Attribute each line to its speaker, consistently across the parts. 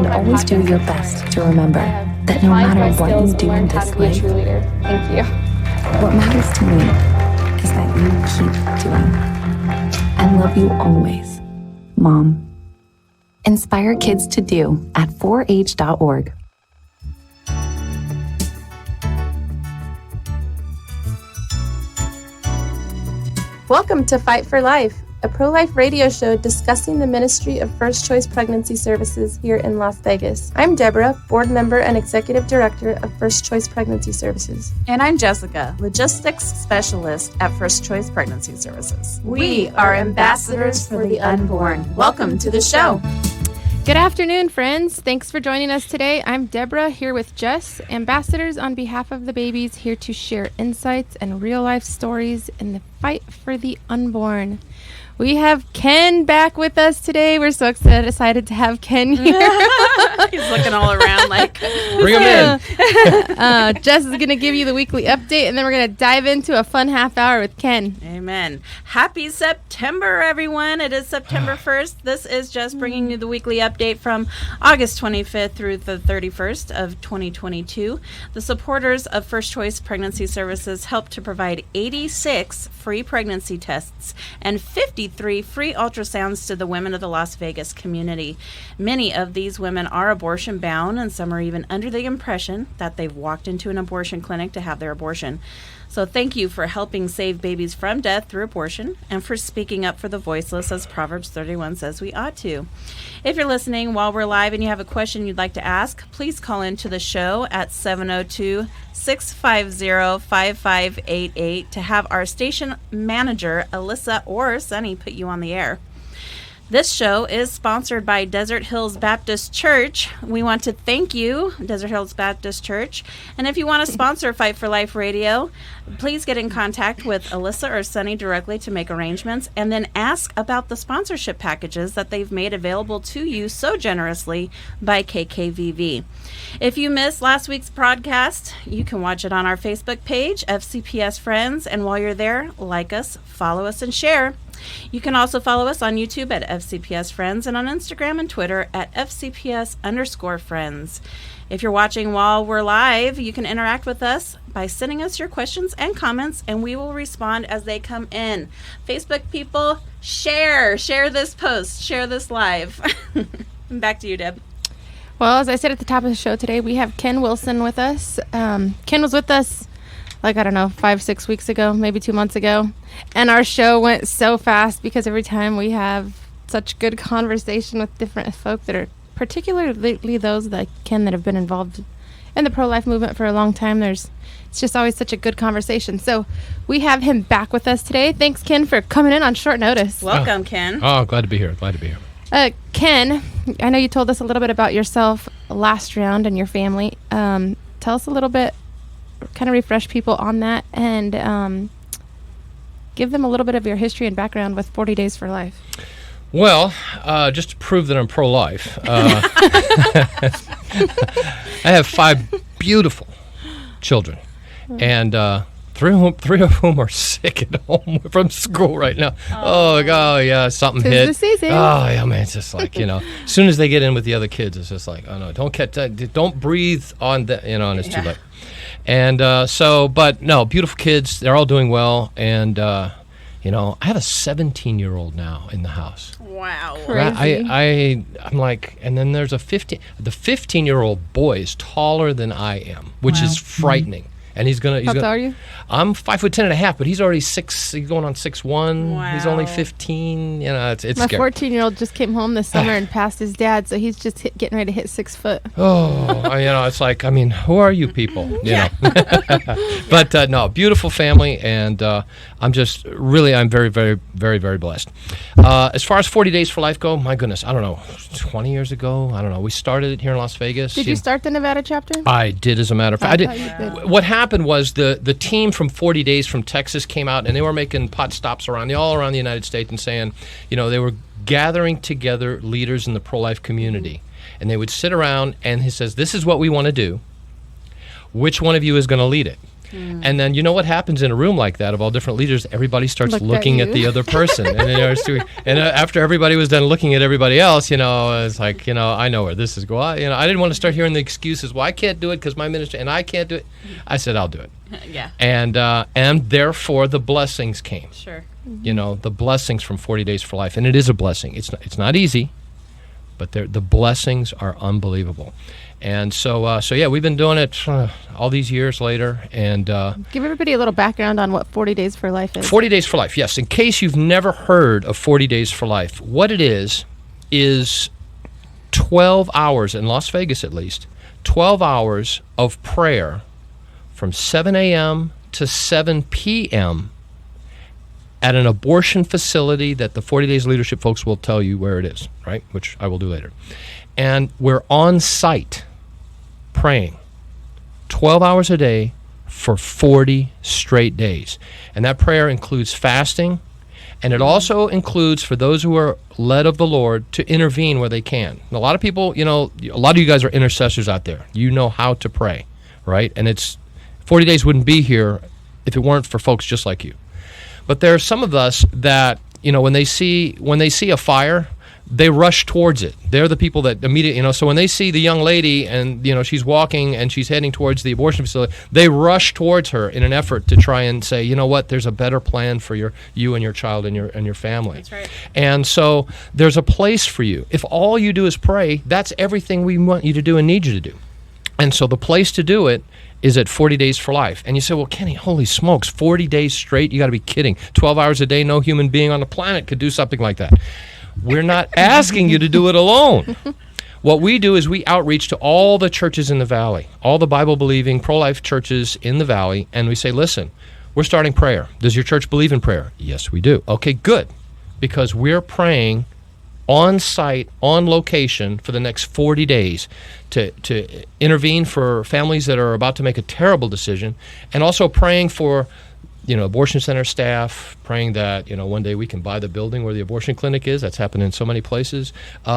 Speaker 1: And always do your best to remember that no matter what you do in this life,
Speaker 2: Thank you.
Speaker 1: what matters to me is that you keep doing. I love you always, Mom. Inspire kids to do at 4h.org.
Speaker 2: Welcome to Fight for Life, a pro-life radio show discussing the ministry of First Choice Pregnancy Services here in Las Vegas. I'm Deborah, board member and executive director of First Choice Pregnancy Services.
Speaker 3: And I'm Jessica, logistics specialist at First Choice Pregnancy Services. We are ambassadors for the unborn. Welcome to the show.
Speaker 4: Good afternoon, friends. Thanks for joining us today. I'm Deborah, here with Jess, ambassadors on behalf of the babies, here to share insights and real-life stories in the fight for the unborn. We have Ken back with us today. We're so excited to have Ken here.
Speaker 3: He's looking all around like,
Speaker 5: bring him in.
Speaker 4: Jess is going to give you the weekly update, and then we're going to dive into a fun half hour with Ken.
Speaker 3: Amen. Happy September, everyone. It is September 1st. This is Jess bringing you the weekly update from August 25th through the 31st of 2022. The supporters of First Choice Pregnancy Services help to provide 86 free pregnancy tests and 53 free ultrasounds to the women of the Las Vegas community. Many of these women are abortion bound, and some are even under the impression that they've walked into an abortion clinic to have their abortion. So thank you for helping save babies from death through abortion and for speaking up for the voiceless, as Proverbs 31 says we ought to. If you're listening while we're live and you have a question you'd like to ask, please call into the show at 702-650-5588 to have our station manager, Alyssa or Sunny, put you on the air. This show is sponsored by Desert Hills Baptist Church. We want to thank you, Desert Hills Baptist Church. And if you want to sponsor Fight for Life Radio, please get in contact with Alyssa or Sunny directly to make arrangements, and then ask about the sponsorship packages that they've made available to you so generously by KKVV. If you missed last week's broadcast, you can watch it on our Facebook page, FCPS Friends, and while you're there, like us, follow us, and share. You can also follow us on YouTube at FCPS Friends and on Instagram and Twitter at FCPS_Friends. If you're watching while we're live, you can interact with us by sending us your questions and comments, and we will respond as they come in. Facebook people, share this post, share this live. Back to you, Deb.
Speaker 4: Well, as I said at the top of the show today, we have Ken Wilson with us. Ken was with us 5-6 weeks ago, maybe 2 months ago. And our show went so fast because every time we have such good conversation with different folk that are particularly those like Ken that have been involved in the pro-life movement for a long time. It's just always such a good conversation. So we have him back with us today. Thanks, Ken, for coming in on short notice.
Speaker 3: Welcome, Ken.
Speaker 5: Oh, glad to be here.
Speaker 4: Ken, I know you told us a little bit about yourself last round and your family. Tell us a little bit, kind of refresh people on that, and give them a little bit of your history and background with 40 Days for Life.
Speaker 5: Well, just to prove that I'm pro-life, I have 5 beautiful children, and three of whom are sick at home from school right now. Oh yeah, something hit.
Speaker 4: The season.
Speaker 5: Oh yeah, man, it's just like, as soon as they get in with the other kids, it's just like, oh no, don't breathe on that, and it's too late. And but no, beautiful kids. They're all doing well. And, I have a 17-year-old now in the house.
Speaker 3: Wow.
Speaker 4: Crazy.
Speaker 5: I'm like, and then there's the 15-year-old boy is taller than I am, which is frightening. And he's gonna.
Speaker 4: How tall are you?
Speaker 5: I'm 5'10.5", but he's already 6. He's going on 6'1".
Speaker 3: Wow.
Speaker 5: He's only 15. It's
Speaker 4: My
Speaker 5: scary.
Speaker 4: 14-year-old just came home this summer and passed his dad, so he's just getting ready to hit 6 foot.
Speaker 5: Oh, it's like, who are you people? You know. But no, beautiful family, and I'm very, very, very, very blessed. As far as 40 Days for Life go, my goodness, I don't know, 20 years ago, I don't know. We started it here in Las Vegas.
Speaker 4: Did you start the Nevada chapter?
Speaker 5: I did, as a matter of fact. I did. What happened was the team from 40 Days from Texas came out, and they were making pot stops all around the United States and saying, they were gathering together leaders in the pro-life community. And they would sit around, and he says, this is what we want to do. Which one of you is going to lead it? And then you know what happens in a room like that of all different leaders? Everybody starts
Speaker 4: Looked at
Speaker 5: looking at
Speaker 4: you.
Speaker 5: the other person. And after everybody was done looking at everybody else, it's like, I know where this is going. I didn't want to start hearing the excuses. Well, I can't do it because my ministry, and I can't do it. I said, I'll do it.
Speaker 3: Yeah.
Speaker 5: And therefore the blessings came.
Speaker 3: Sure.
Speaker 5: The blessings from 40 Days for Life. And it is a blessing. It's not easy, but the blessings are unbelievable. And so yeah, we've been doing it all these years later. And
Speaker 4: Give everybody a little background on what 40 Days for Life is.
Speaker 5: 40 Days for Life, yes. In case you've never heard of 40 Days for Life, what it is 12 hours, in Las Vegas at least, 12 hours of prayer from 7 a.m. to 7 p.m. at an abortion facility that the 40 Days Leadership folks will tell you where it is, right? Which I will do later. And we're on site praying 12 hours a day for 40 straight days. And that prayer includes fasting, and it also includes, for those who are led of the Lord, to intervene where they can. And a lot of people, a lot of you guys are intercessors out there. You know how to pray, right? And 40 Days wouldn't be here if it weren't for folks just like you. But there are some of us that, when they see a fire, they rush towards it. They're the people that immediately, so when they see the young lady and, she's walking and she's heading towards the abortion facility, they rush towards her in an effort to try and say, you know what, there's a better plan for you and your child and your family.
Speaker 3: That's right.
Speaker 5: And so there's a place for you. If all you do is pray, that's everything we want you to do and need you to do. And so the place to do it is at 40 Days for Life. And you say, well, Kenny, holy smokes, 40 days straight? You got to be kidding. 12 hours a day, no human being on the planet could do something like that. We're not asking you to do it alone. What we do is we outreach to all the churches in the Valley, all the Bible-believing, pro-life churches in the Valley, and we say, listen, we're starting prayer. Does your church believe in prayer? Yes, we do. Okay, good, because we're praying on site, on location for the next 40 days to intervene for families that are about to make a terrible decision, and also praying for abortion center staff, praying that, one day we can buy the building where the abortion clinic is. That's happened in so many places.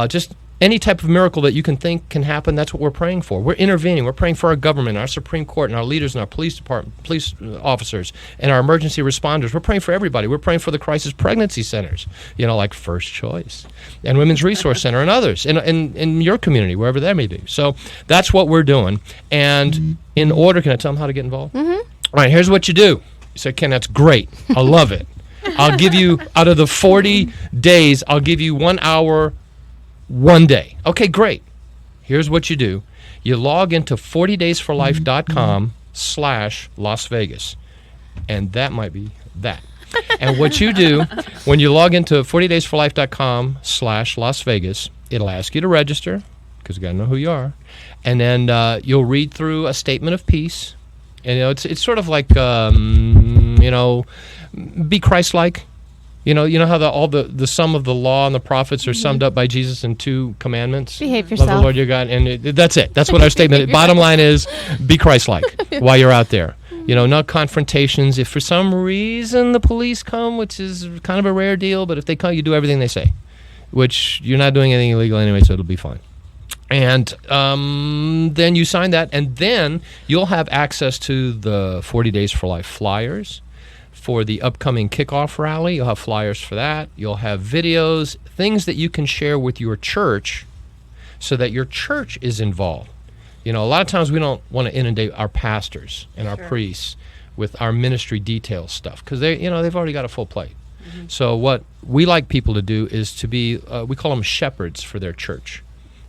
Speaker 5: Just any type of miracle that you can think can happen, that's what we're praying for. We're intervening. We're praying for our government, our Supreme Court, and our leaders and our police department, police officers, and our emergency responders. We're praying for everybody. We're praying for the crisis pregnancy centers, like First Choice and Women's Resource Center and others in your community, wherever that may be. So that's what we're doing. And in order, can I tell them how to get involved? Mm-hmm. All right, here's what you do. You say, Ken, that's great. I love it. I'll give you, out of the 40 days, I'll give you 1 hour, one day. Okay, great. Here's what you do. You log into 40daysforlife.com/Las Vegas. And that might be that. And what you do, when you log into 40daysforlife.com/Las Vegas, it'll ask you to register, because you got to know who you are. And then you'll read through a statement of peace. And it's sort of like be Christ-like. You know how all the sum of the law and the prophets are summed up by Jesus in 2 commandments.
Speaker 4: Behave
Speaker 5: Love the
Speaker 4: yourself.
Speaker 5: Lord your God, and that's it. That's what our statement. Bottom line is, be Christ-like while you're out there. Not confrontations. If for some reason the police come, which is kind of a rare deal, but if they come, you do everything they say, which you're not doing anything illegal anyway, so it'll be fine. And then you sign that, and then you'll have access to the 40 Days for Life flyers for the upcoming kickoff rally. You'll have flyers for that. You'll have videos, things that you can share with your church so that your church is involved. A lot of times we don't want to inundate our pastors and our priests with our ministry detail stuff because they've already got a full plate. Mm-hmm. So what we like people to do is to be, we call them shepherds for their church.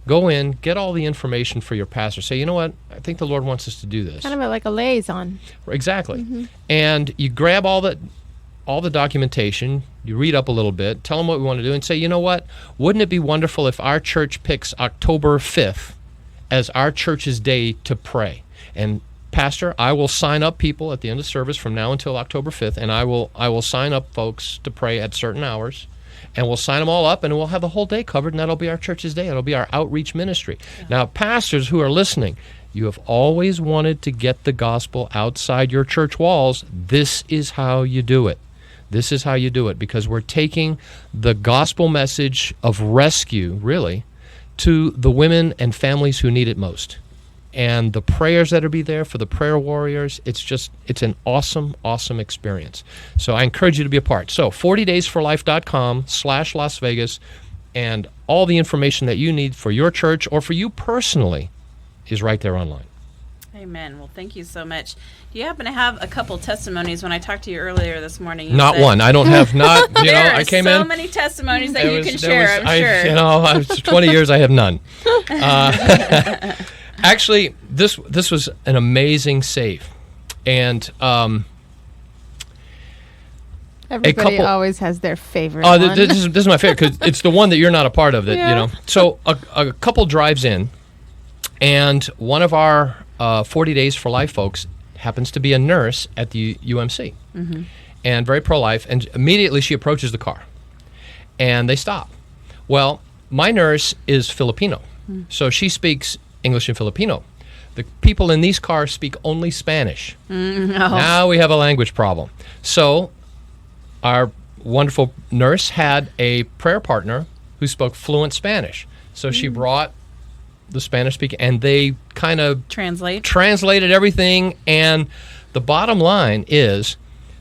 Speaker 5: Go in, get all the information for your pastor. Say, you know what? I think the Lord wants us to do this.
Speaker 4: Kind of like a liaison.
Speaker 5: Exactly. Mm-hmm. And you grab all the documentation, you read up a little bit, tell them what we want to do, and say, you know what? Wouldn't it be wonderful if our church picks October 5th as our church's day to pray? And Pastor, I will sign up people at the end of service from now until October 5th, and I will sign up folks to pray at certain hours. And we'll sign them all up, and we'll have the whole day covered, and that'll be our church's day. It'll be our outreach ministry. Yeah. Now, pastors who are listening, you have always wanted to get the gospel outside your church walls. This is how you do it. This is how you do it, because we're taking the gospel message of rescue, really, to the women and families who need it most. and the prayers that will be there for the prayer warriors. It's an awesome, awesome experience. So I encourage you to be a part. So 40daysforlife.com/Las Vegas, and all the information that you need for your church or for you personally is right there online.
Speaker 3: Amen. Well, thank you so much. Do you happen to have a couple testimonies? When I talked to you earlier this morning, you
Speaker 5: Not
Speaker 3: said,
Speaker 5: one. I don't have not. You know,
Speaker 3: there
Speaker 5: I
Speaker 3: are
Speaker 5: came
Speaker 3: so
Speaker 5: in.
Speaker 3: many testimonies that
Speaker 5: There
Speaker 3: you
Speaker 5: was-
Speaker 3: can
Speaker 5: there
Speaker 3: share.
Speaker 5: was-
Speaker 3: I'm sure.
Speaker 5: You know, I was 20 years. I have none. Actually, this was an amazing save, and
Speaker 4: Everybody
Speaker 5: couple-
Speaker 4: always has their favorite
Speaker 5: oh,
Speaker 4: one.
Speaker 5: this is my favorite because it's the one that you're not a part of. That
Speaker 4: Yeah.
Speaker 5: you know. So a couple drives in, and one of our 40 Days for Life folks happens to be a nurse at the UMC, and very pro-life. And immediately she approaches the car, and they stop. Well, my nurse is Filipino, so she speaks English and Filipino. The people in these cars speak only Spanish. Now we have a language problem. So our wonderful nurse had a prayer partner who spoke fluent Spanish. So she brought the Spanish speaker, and they kind of
Speaker 3: Translate.
Speaker 5: translated everything. And the bottom line is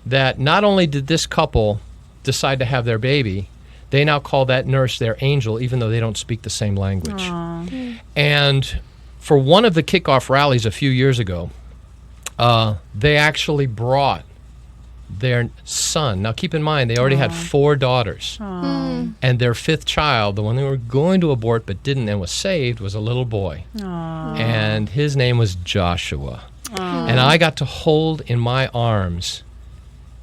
Speaker 5: that not only did this couple decide to have their baby, they now call that nurse their angel, even though they don't speak the same language. And for one of the kickoff rallies a few years ago, they actually brought their son. Now, keep in mind, they already had 4 daughters. And their 5th child, the one they were going to abort but didn't and was saved, was a little boy. And his name was Joshua. And I got to hold in my arms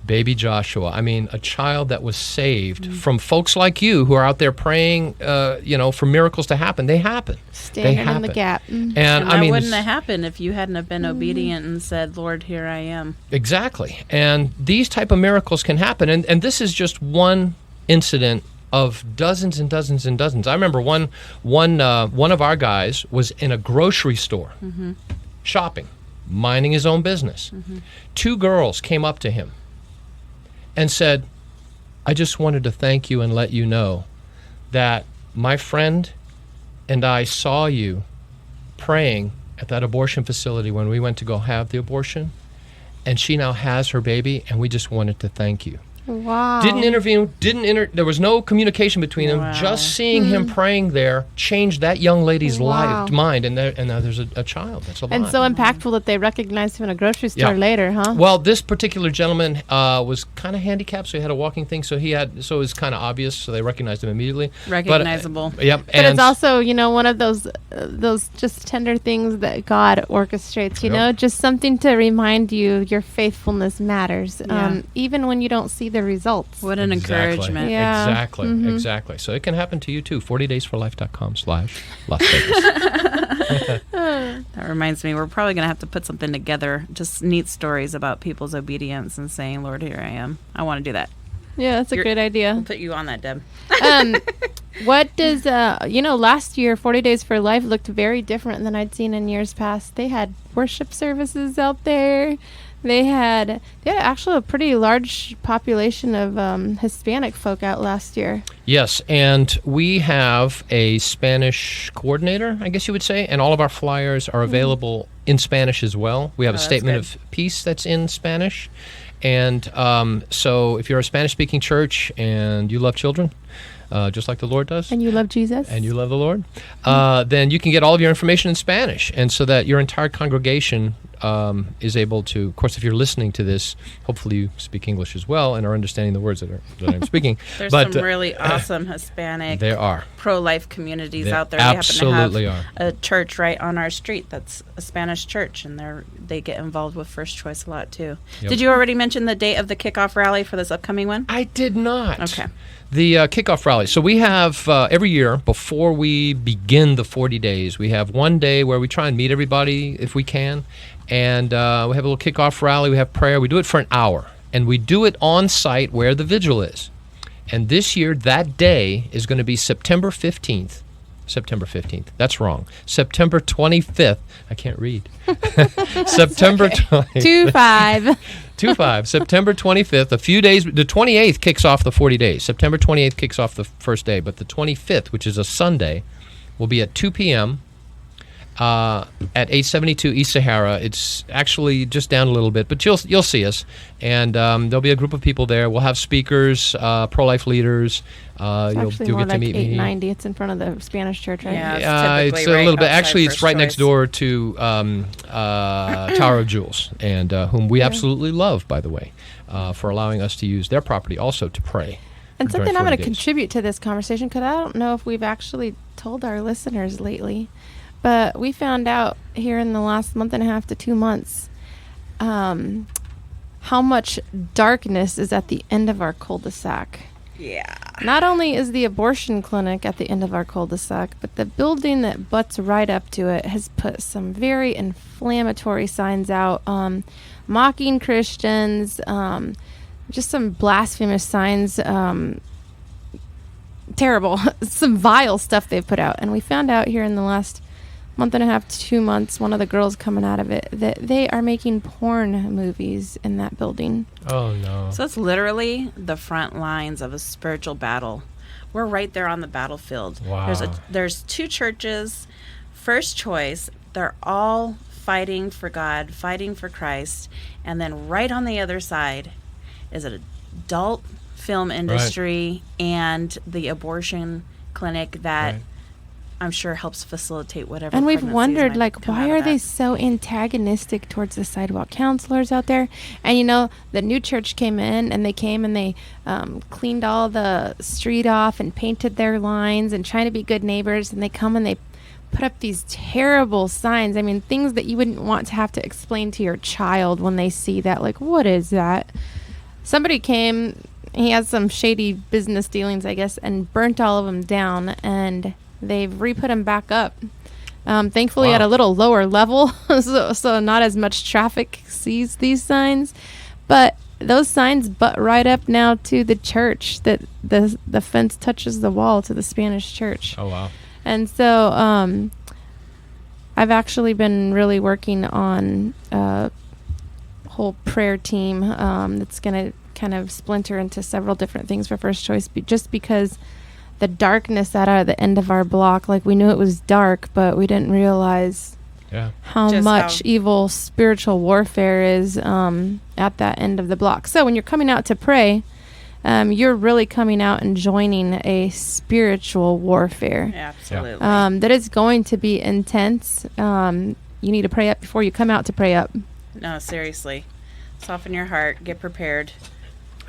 Speaker 5: baby Joshua. I mean, a child that was saved from folks like you who are out there praying, for miracles to happen. They happen.
Speaker 4: Standing
Speaker 5: they
Speaker 4: in the
Speaker 5: happen.
Speaker 4: gap.
Speaker 5: And
Speaker 3: And
Speaker 5: I
Speaker 3: that
Speaker 5: mean,
Speaker 3: wouldn't have happened if you hadn't have been obedient and said, Lord, here I am.
Speaker 5: exactly. And these type of miracles can happen. And this is just one incident of dozens and dozens and dozens. I remember one of our guys was in a grocery store shopping, minding his own business. 2 girls came up to him and said, I just wanted to thank you and let you know that my friend and I saw you praying at that abortion facility when we went to go have the abortion, and she now has her baby, and we just wanted to thank you.
Speaker 4: Wow.
Speaker 5: Didn't intervene, there was no communication between them.
Speaker 3: Wow.
Speaker 5: Just seeing him praying there changed that young lady's
Speaker 4: Wow.
Speaker 5: mind, and now there's a child. That's a lot.
Speaker 4: And so impactful that they recognized him in a grocery store
Speaker 5: Yeah.
Speaker 4: later, huh?
Speaker 5: Well, this particular gentleman was kind of handicapped, so he had a walking thing. So it was kind of obvious, so they recognized him immediately.
Speaker 3: Recognizable.
Speaker 5: But, yep.
Speaker 4: But it's also, one of those just tender things that God orchestrates,
Speaker 5: Yep.
Speaker 4: just something to remind you your faithfulness matters,
Speaker 3: Yeah.
Speaker 4: even when you don't see the results.
Speaker 3: What an encouragement.
Speaker 4: Yeah.
Speaker 5: Exactly. So it can happen to you too. 40daysforlife.com/Las Vegas.
Speaker 3: That reminds me, we're probably going to have to put something together, just neat stories about people's obedience and saying, Lord, here I am. I want to do that.
Speaker 4: Yeah, that's a
Speaker 3: You're-
Speaker 4: great idea.
Speaker 3: We'll put you on that, Deb.
Speaker 4: What does last year 40 Days for Life looked very different than I'd seen in years past. They had worship services out there. They had actually a pretty large population of Hispanic folk out last year.
Speaker 5: Yes, and we have a Spanish coordinator, I guess you would say, and all of our flyers are available in Spanish as well. We have a
Speaker 3: that's
Speaker 5: statement
Speaker 3: good.
Speaker 5: of peace that's in Spanish. And so if you're a Spanish-speaking church and you love children, just like the Lord does,
Speaker 4: And you love Jesus?
Speaker 5: and you love the Lord, then you can get all of your information in Spanish, and so that your entire congregation is able to, of course, if you're listening to this, hopefully you speak English as well and are understanding the words that I'm speaking.
Speaker 3: There's
Speaker 5: But,
Speaker 3: some really awesome Hispanic
Speaker 5: there are.
Speaker 3: pro-life communities
Speaker 5: There
Speaker 3: out there.
Speaker 5: absolutely
Speaker 3: we
Speaker 5: are.
Speaker 3: happen to have a church right on our street that's a Spanish church, and they get involved with First Choice a lot too.
Speaker 5: Yep.
Speaker 3: Did you already mention the date of the kickoff rally for this upcoming one?
Speaker 5: I did not.
Speaker 3: Okay.
Speaker 5: The kickoff rally. So we have every year before we begin the 40 days, we have one day where we try and meet everybody if we can. And we have a little kickoff rally. We have prayer. We do it for an hour. And we do it on site where the vigil is. And this year, that day is going to be September 15th. September 15th. That's wrong. September 25th. I can't read. September 25th.
Speaker 4: 2-5.
Speaker 5: 2-5, September 25th, a few days. The 28th kicks off the 40 days. September 28th kicks off the first day, but the 25th, which is a Sunday, will be at 2 p.m. at 872 East Sahara. It's actually just down a little bit, but you'll see us. And there'll be a group of people there. We'll have speakers, pro-life leaders. You'll
Speaker 4: Actually,
Speaker 5: get
Speaker 4: more
Speaker 5: to
Speaker 4: like
Speaker 5: meet me.
Speaker 4: 890. It's in front of the Spanish church, right?
Speaker 3: Yeah.
Speaker 5: It's
Speaker 3: typically
Speaker 5: a
Speaker 3: right
Speaker 5: little bit.
Speaker 3: outside
Speaker 5: Actually, it's
Speaker 3: First
Speaker 5: right next
Speaker 3: Choice.
Speaker 5: door to Tower of Jewels, and whom we absolutely love, by the way, for allowing us to use their property also to pray.
Speaker 4: And
Speaker 5: during
Speaker 4: something I'm
Speaker 5: 40
Speaker 4: going to
Speaker 5: days.
Speaker 4: contribute to this conversation, because I don't know if we've actually told our listeners lately, but we found out here in the last month and a half to 2 months how much darkness is at the end of our cul-de-sac.
Speaker 3: Yeah.
Speaker 4: Not only is the abortion clinic at the end of our cul-de-sac, but the building that butts right up to it has put some very inflammatory signs out, mocking Christians, just some blasphemous signs, terrible, some vile stuff they've put out. And we found out here in the last month and a half to 2 months, one of the girls coming out of it, that they are making porn movies in that building.
Speaker 5: Oh no!
Speaker 3: So it's literally the front lines of a spiritual battle. We're right there on the battlefield.
Speaker 5: Wow.
Speaker 3: There's 2 churches, First Choice. They're all fighting for God, fighting for Christ, and then right on the other side is an adult film industry and the abortion clinic that
Speaker 5: Right.
Speaker 3: I'm sure helps facilitate whatever.
Speaker 4: And we've
Speaker 3: pregnancies
Speaker 4: wondered,
Speaker 3: might
Speaker 4: like,
Speaker 3: come
Speaker 4: why
Speaker 3: out
Speaker 4: are
Speaker 3: of
Speaker 4: they
Speaker 3: that.
Speaker 4: so antagonistic towards the sidewalk counselors out there? And, you know, the new church came in and they cleaned all the street off and painted their lines and trying to be good neighbors. And they come and they put up these terrible signs. I mean, things that you wouldn't want to have to explain to your child when they see that. Like, what is that? Somebody came, he has some shady business dealings, I guess, and burnt all of them down. And they've re-put them back up. Thankfully,
Speaker 5: Wow.
Speaker 4: at a little lower level, so not as much traffic sees these signs. But those signs butt right up now to the church, that the fence touches the wall to the Spanish church.
Speaker 5: Oh wow!
Speaker 4: And so I've actually been really working on a whole prayer team that's going to kind of splinter into several different things for First Choice, just because the darkness at the end of our block, like, we knew it was dark, but we didn't realize
Speaker 5: Yeah.
Speaker 4: how
Speaker 3: Just
Speaker 4: much
Speaker 3: how-
Speaker 4: evil spiritual warfare is at that end of the block. So when you're coming out to pray, you're really coming out and joining a spiritual warfare
Speaker 3: Absolutely.
Speaker 4: that is going to be intense. You need to pray up before you come out to pray up.
Speaker 3: No, seriously. Soften your heart. Get prepared.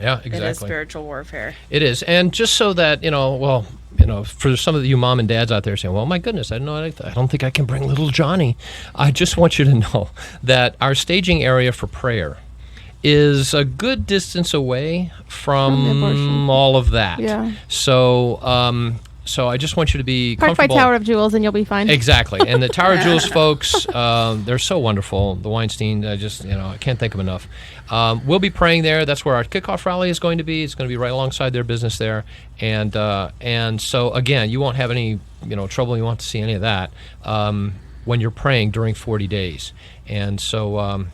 Speaker 5: Yeah,
Speaker 3: It is
Speaker 5: exactly.
Speaker 3: spiritual warfare.
Speaker 5: It is. And just so that, for some of you mom and dads out there saying, well, my goodness, I don't think I can bring little Johnny. I just want you to know that our staging area for prayer is a good distance away
Speaker 4: From the abortion.
Speaker 5: from all of that.
Speaker 4: Yeah.
Speaker 5: So I just want you to be
Speaker 4: Park by
Speaker 5: comfortable.
Speaker 4: Tower of Jewels and you'll be fine.
Speaker 5: Exactly. And the Tower of Jewels folks, they're so wonderful. The Weinstein, I can't thank them enough. We'll be praying there. That's where our kickoff rally is going to be. It's going to be right alongside their business there. And so, again, you won't have any, trouble. You won't have to see any of that when you're praying during 40 days. And so,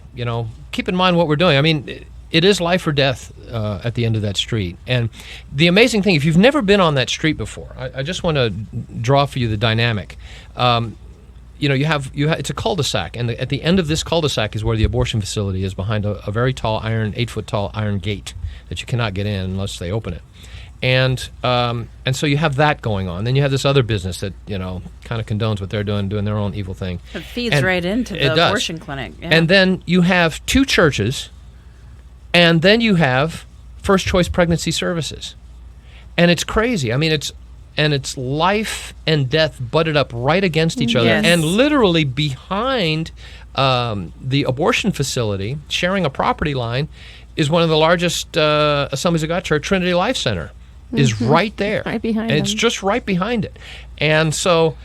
Speaker 5: keep in mind what we're doing. I mean, it is life or death at the end of that street. And the amazing thing, if you've never been on that street before, I just want to draw for you the dynamic. You have it's a cul-de-sac, and at the end of this cul-de-sac is where the abortion facility is, behind a very tall 8-foot tall iron gate that you cannot get in unless they open it. And so you have that going on. Then you have this other business that kind of condones what they're doing their own evil thing.
Speaker 3: It feeds
Speaker 5: And
Speaker 3: right into
Speaker 5: it
Speaker 3: the
Speaker 5: does.
Speaker 3: abortion clinic. Yeah.
Speaker 5: And then you have 2 churches, and then you have First Choice Pregnancy Services. And it's crazy. I mean, it's life and death butted up right against each other.
Speaker 3: Yes.
Speaker 5: And literally behind the abortion facility, sharing a property line, is one of the largest Assemblies of God Church, Trinity Life Center, is right there.
Speaker 4: Right behind
Speaker 5: And it's
Speaker 4: them.
Speaker 5: just right behind it. And so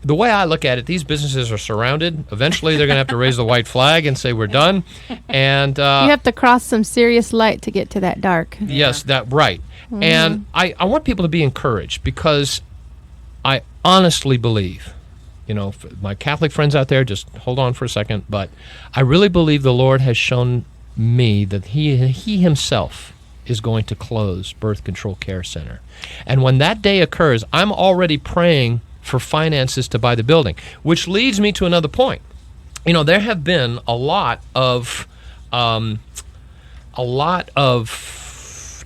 Speaker 5: the way I look at it, these businesses are surrounded. Eventually, they're going to have to raise the white flag and say, we're done. And
Speaker 4: You have to cross some serious light to get to that dark.
Speaker 5: yes, that right. And I want people to be encouraged, because I honestly believe, my Catholic friends out there, just hold on for a second, but I really believe the Lord has shown me that he himself is going to close Birth Control Care Center. And when that day occurs, I'm already praying for finances to buy the building, which leads me to another point. You know, there have been a lot of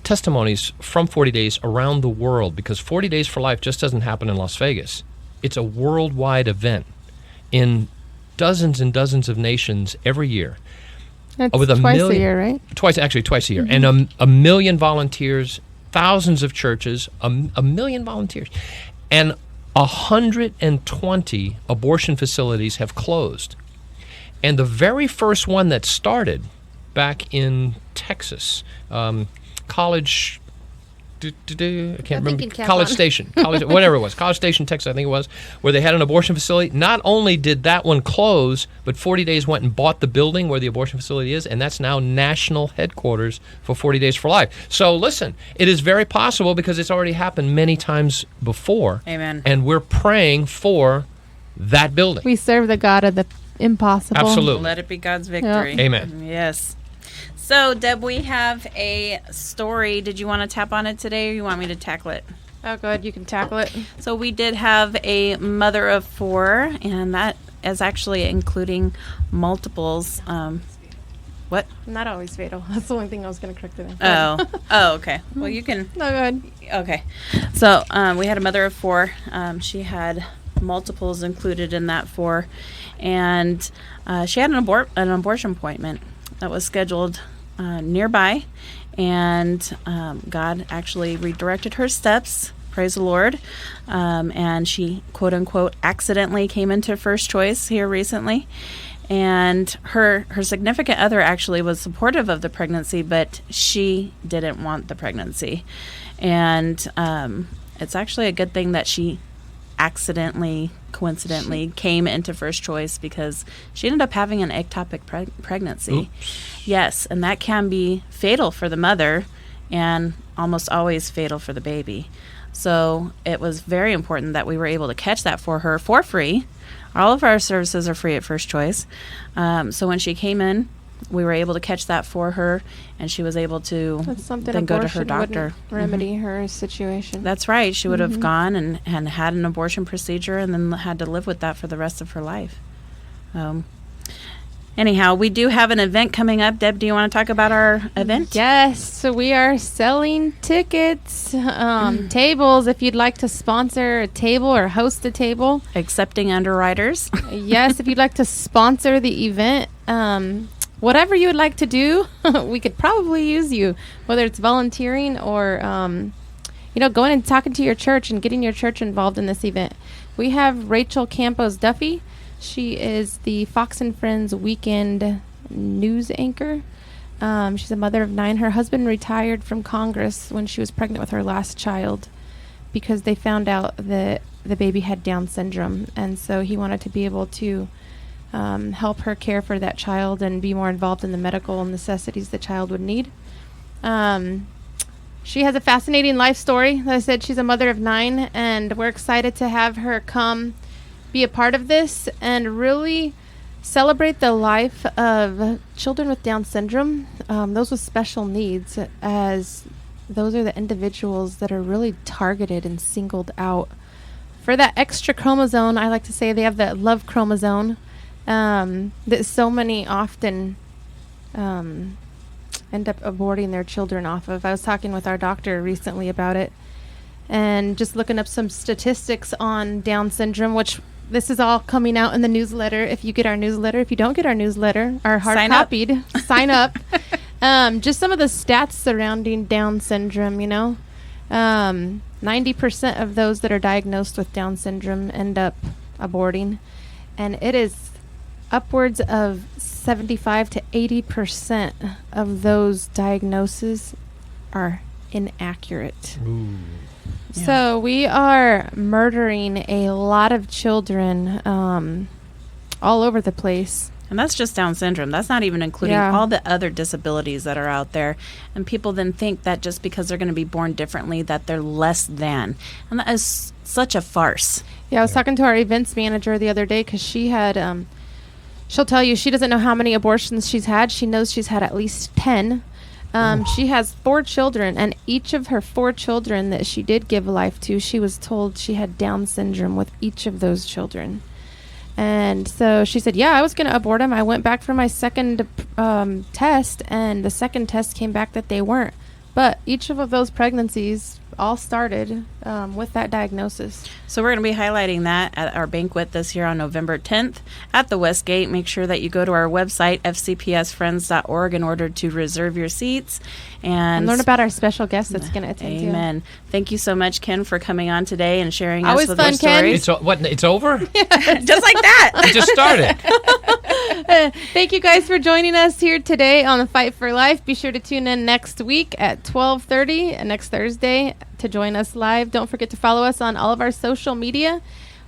Speaker 5: testimonies from 40 Days around the world, because 40 Days for Life just doesn't happen in Las Vegas. It's a worldwide event in dozens and dozens of nations every year.
Speaker 4: That's
Speaker 5: With a
Speaker 4: twice
Speaker 5: million-
Speaker 4: a year, right?
Speaker 5: Twice a year. And a million volunteers, thousands of churches, a million volunteers. And 120 abortion facilities have closed. And the very first one that started back in Texas, College... I can't remember.
Speaker 4: in Cap
Speaker 5: College
Speaker 4: On.
Speaker 5: Station, whatever it was, College Station, Texas, I think it was, where they had an abortion facility. Not only did that one close, but 40 Days went and bought the building where the abortion facility is, and that's now national headquarters for 40 Days for Life. So listen, it is very possible because it's already happened many times before.
Speaker 3: Amen.
Speaker 5: And we're praying for that building.
Speaker 4: We serve the God of the impossible.
Speaker 5: Absolutely.
Speaker 3: Let it be God's victory.
Speaker 5: Amen.
Speaker 3: Yes. So, Deb, we have a story. Did you want to tap on it today, or you want me to tackle it?
Speaker 4: Oh, good. You can tackle it.
Speaker 3: So we did have a mother of 4, and that is actually including multiples. What?
Speaker 4: Not always fatal. That's the only thing I was going to correct it.
Speaker 3: Oh, okay. Well, you can.
Speaker 4: No, good.
Speaker 3: Okay. So we had a mother of 4. She had multiples included in that 4, and she had an abortion appointment that was scheduled nearby, and God actually redirected her steps. Praise the Lord. And she, quote unquote, accidentally came into First Choice here recently. And her significant other actually was supportive of the pregnancy, but she didn't want the pregnancy. And it's actually a good thing that she coincidentally came into First Choice, because she ended up having an ectopic pregnancy.
Speaker 5: Oops.
Speaker 3: Yes, and that can be fatal for the mother and almost always fatal for the baby. So it was very important that we were able to catch that for her for free. All of our services are free at First Choice. So when she came in, we were able to catch that for her, and she was able to
Speaker 4: That's something
Speaker 3: then go to her
Speaker 4: abortion
Speaker 3: doctor.
Speaker 4: wouldn't remedy her situation.
Speaker 3: That's right. She would have gone and had an abortion procedure and then had to live with that for the rest of her life. Anyhow, we do have an event coming up. Deb, do you want to talk about our event?
Speaker 4: Yes, so we are selling tickets, tables. If you'd like to sponsor a table or host a table,
Speaker 3: Accepting underwriters.
Speaker 4: yes, if you'd like to sponsor the event, whatever you would like to do, we could probably use you, whether it's volunteering or, going and talking to your church and getting your church involved in this event. We have Rachel Campos Duffy. She is the Fox and Friends weekend news anchor. She's a mother of 9. Her husband retired from Congress when she was pregnant with her last child because they found out that the baby had Down syndrome. And so he wanted to be able to help her care for that child and be more involved in the medical necessities the child would need. She has a fascinating life story. Like I said, she's a mother of 9, and we're excited to have her come be a part of this and really celebrate the life of children with Down syndrome, those with special needs, as those are the individuals that are really targeted and singled out for that extra chromosome. I like to say they have that love chromosome that so many often end up aborting their children off of. I was talking with our doctor recently about it and just looking up some statistics on Down syndrome, which this is all coming out in the newsletter. If you get our newsletter, if you don't get our newsletter, our hard
Speaker 3: Sign up.
Speaker 4: copied, sign up. Just some of the stats surrounding Down syndrome, 90% of those that are diagnosed with Down syndrome end up aborting, and it is upwards of 75 to 80% of those diagnoses are inaccurate. So we are murdering a lot of children all over the place.
Speaker 3: And that's just Down syndrome. That's not even including
Speaker 4: Yeah.
Speaker 3: all the other disabilities that are out there. And people then think that just because they're going to be born differently, that they're less than. And that is such a farce.
Speaker 4: Yeah, I was talking to our events manager the other day because she had, she'll tell you she doesn't know how many abortions she's had. She knows she's had at least 10. She has 4 children, and each of her 4 children that she did give life to, she was told she had Down syndrome with each of those children. And so she said, yeah, I was going to abort him. I went back for my second test, and the second test came back that they weren't. But each of those pregnancies all started with that diagnosis.
Speaker 3: So we're going to be highlighting that at our banquet this year on November 10th at the Westgate. Make sure that you go to our website, fcpsfriends.org, in order to reserve your seats and
Speaker 4: learn about our special guest that's going to attend.
Speaker 3: Amen. Thank you so much, Ken, for coming on today and sharing
Speaker 4: Always
Speaker 3: us with
Speaker 4: fun,
Speaker 3: your
Speaker 4: Ken.
Speaker 3: stories.
Speaker 5: It's over?
Speaker 3: Just like that.
Speaker 5: It just started.
Speaker 4: Thank you guys for joining us here today on the Fight for Life. Be sure to tune in next week at 12:30 next Thursday to join us live. Don't forget to follow us on all of our social media.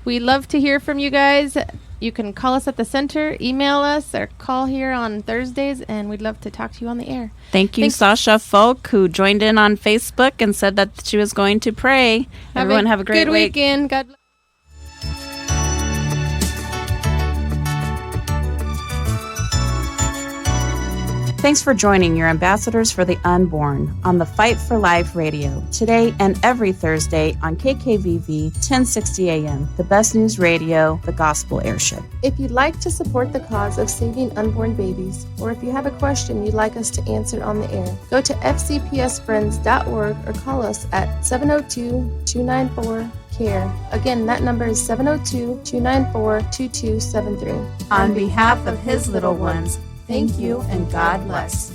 Speaker 4: We love to hear from you guys. You can call us at the center, email us, or call here on Thursdays, and we'd love to talk to you on the air.
Speaker 3: Thank you,
Speaker 4: Thanks.
Speaker 3: Sasha Folk, who joined in on Facebook and said that she was going to pray. Everyone have a great
Speaker 4: good
Speaker 3: week.
Speaker 4: weekend. God bless.
Speaker 3: Thanks for joining your ambassadors for the unborn on the Fight for Life radio today and every Thursday on KKVV 1060 AM, the best news radio, the gospel airship.
Speaker 2: If you'd like to support the cause of saving unborn babies, or if you have a question you'd like us to answer on the air, go to fcpsfriends.org or call us at 702-294-CARE. Again, that number is 702-294-2273.
Speaker 3: On behalf of his little ones, thank you and God bless.